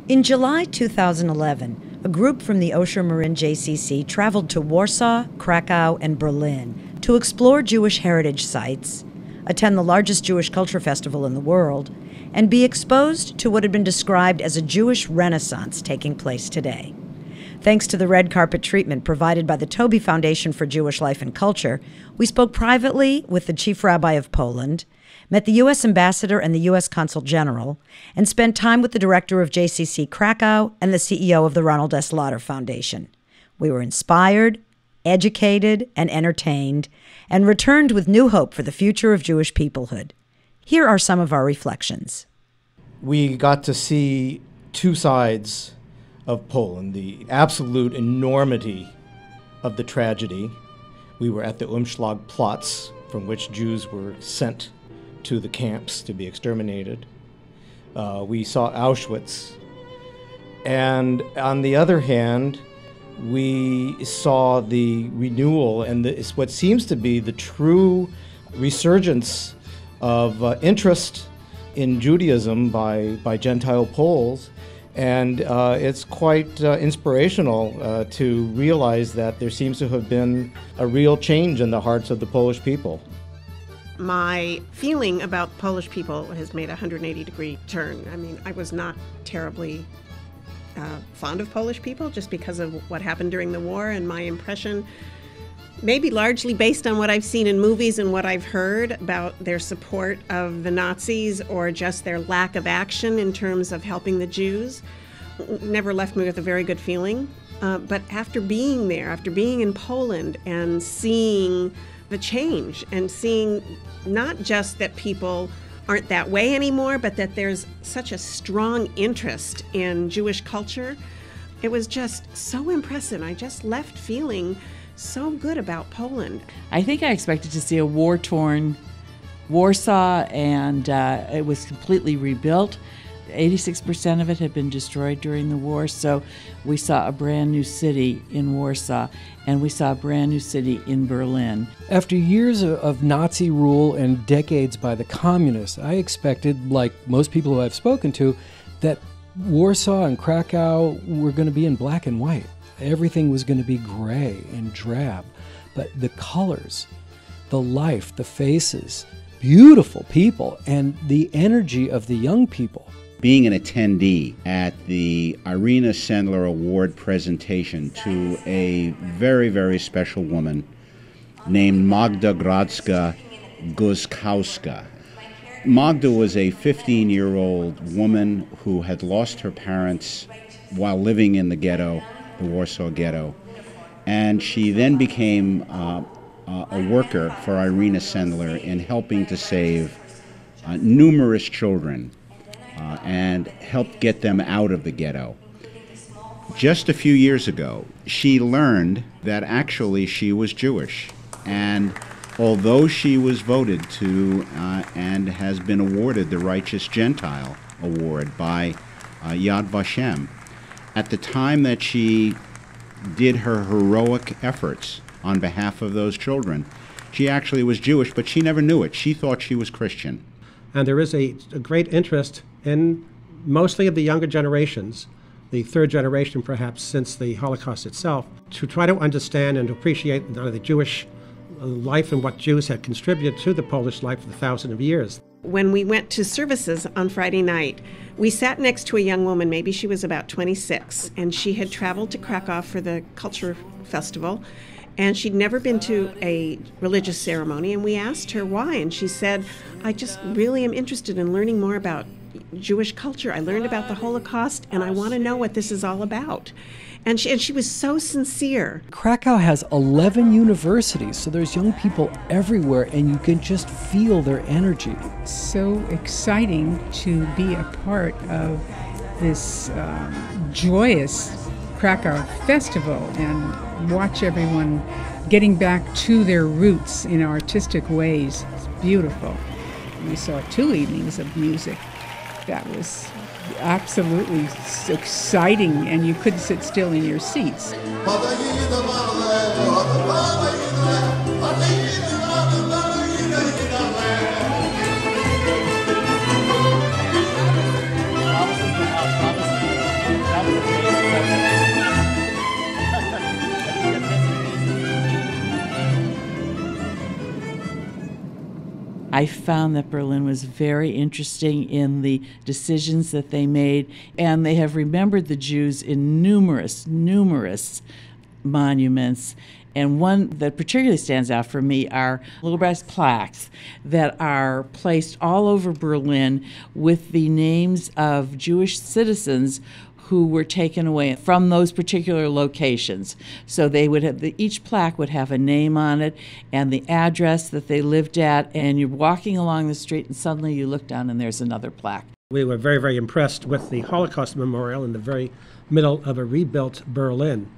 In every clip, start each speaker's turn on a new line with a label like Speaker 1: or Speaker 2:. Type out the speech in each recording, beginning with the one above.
Speaker 1: In July 2011, a group from the Osher Marin JCC traveled to Warsaw, Krakow, and Berlin to explore Jewish heritage sites, attend the largest Jewish culture festival in the world, and be exposed to what had been described as a Jewish renaissance taking place today. Thanks to the red carpet treatment provided by the Toby Foundation for Jewish Life and Culture, we spoke privately with the Chief Rabbi of Poland, met the U.S. Ambassador and the U.S. Consul General, and spent time with the Director of JCC Krakow and the CEO of the Ronald S. Lauder Foundation. We were inspired, educated, and entertained, and returned with new hope for the future of Jewish peoplehood. Here are some of our reflections.
Speaker 2: We got to see two sides of Poland, the absolute enormity of the tragedy. We were at the Umschlagplatz, from which Jews were sent to the camps to be exterminated. We saw Auschwitz. And on the other hand, we saw the renewal and what seems to be the true resurgence of interest in Judaism by Gentile Poles. And it's quite inspirational to realize that there seems to have been a real change in the hearts of the Polish people.
Speaker 3: My feeling about Polish people has made a 180-degree turn. I mean, I was not terribly fond of Polish people just because of what happened during the war, and my impression, maybe largely based on what I've seen in movies and what I've heard about their support of the Nazis or just their lack of action in terms of helping the Jews, never left me with a very good feeling. But after being there, after being in Poland and seeing the change and seeing not just that people aren't that way anymore, but that there's such a strong interest in Jewish culture, it was just so impressive. I just left feeling so good about Poland.
Speaker 4: I think I expected to see a war-torn Warsaw, and it was completely rebuilt. 86% of it had been destroyed during the war, so we saw a brand new city in Warsaw, and we saw a brand new city in Berlin.
Speaker 5: After years of Nazi rule and decades by the communists, I expected, like most people who I've spoken to, that Warsaw and Krakow were going to be in black and white. Everything was going to be gray and drab. But the colors, the life, the faces, beautiful people, and the energy of the young people.
Speaker 6: Being an attendee at the Irina Sendler Award presentation to a very, very special woman named Magda Grodska-Guskowska. Magda was a 15-year-old woman who had lost her parents while living in the ghetto, the Warsaw Ghetto, and she then became a worker for Irina Sendler in helping to save numerous children and helped get them out of the ghetto. Just a few years ago, she learned that actually she was Jewish, and although she was voted to and has been awarded the Righteous Gentile Award by Yad Vashem, at the time that she did her heroic efforts on behalf of those children, she actually was Jewish, but she never knew it. She thought she was Christian.
Speaker 7: And there is a great interest in mostly of the younger generations, the third generation perhaps since the Holocaust itself, to try to understand and appreciate the Jewish life and what Jews had contributed to the Polish life for thousands of years.
Speaker 3: When we went to services on Friday night, we sat next to a young woman, maybe she was about 26, and she had traveled to Krakow for the culture festival, and she'd never been to a religious ceremony, and we asked her why, and she said, I just really am interested in learning more about Jewish culture. I learned about the Holocaust, and I want to know what this is all about. And she was so sincere.
Speaker 5: Krakow has 11 universities, so there's young people everywhere, and you can just feel their energy.
Speaker 8: So exciting to be a part of this joyous Krakow festival and watch everyone getting back to their roots in artistic ways. It's beautiful. We saw 2 evenings of music. That was absolutely exciting, and you couldn't sit still in your seats.
Speaker 4: I found that Berlin was very interesting in the decisions that they made, and they have remembered the Jews in numerous monuments. And one that particularly stands out for me are little brass plaques that are placed all over Berlin with the names of Jewish citizens who were taken away from those particular locations. So they would have, each plaque would have a name on it and the address that they lived at, and you're walking along the street and suddenly you look down and there's another plaque.
Speaker 7: We were very, very impressed with the Holocaust Memorial in the very middle of a rebuilt Berlin.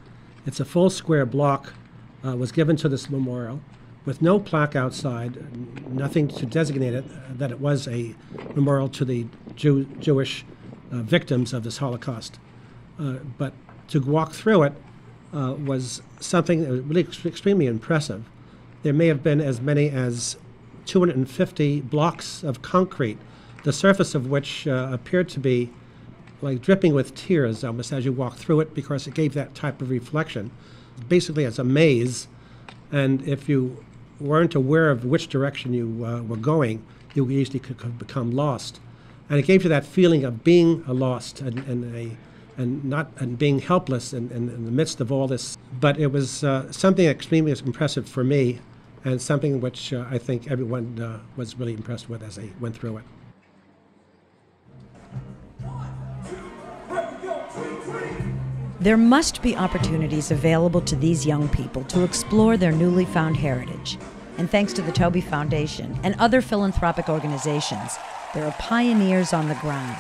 Speaker 7: It's a full square block, was given to this memorial with no plaque outside, nothing to designate it, that it was a memorial to the Jewish victims of this Holocaust. But to walk through it was something that was really extremely impressive. There may have been as many as 250 blocks of concrete, the surface of which appeared to be like dripping with tears almost as you walk through it, because it gave that type of reflection. Basically, it's a maze, and if you weren't aware of which direction you were going, you easily could become lost. And it gave you that feeling of being lost and being helpless in the midst of all this. But it was something extremely impressive for me, and something which I think everyone was really impressed with as they went through it.
Speaker 1: There must be opportunities available to these young people to explore their newly found heritage. And thanks to the Toby Foundation and other philanthropic organizations, there are pioneers on the ground,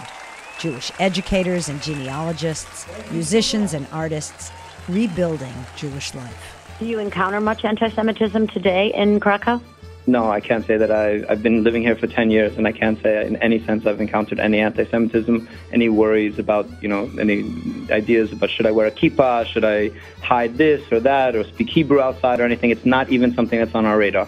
Speaker 1: Jewish educators and genealogists, musicians and artists, rebuilding Jewish life.
Speaker 9: Do you encounter much anti-Semitism today in Krakow?
Speaker 10: No, I can't say that. I've been living here for 10 years, and I can't say in any sense I've encountered any anti-Semitism, any worries about, any ideas about should I wear a kippah, should I hide this or that, or speak Hebrew outside or anything. It's not even something that's on our radar.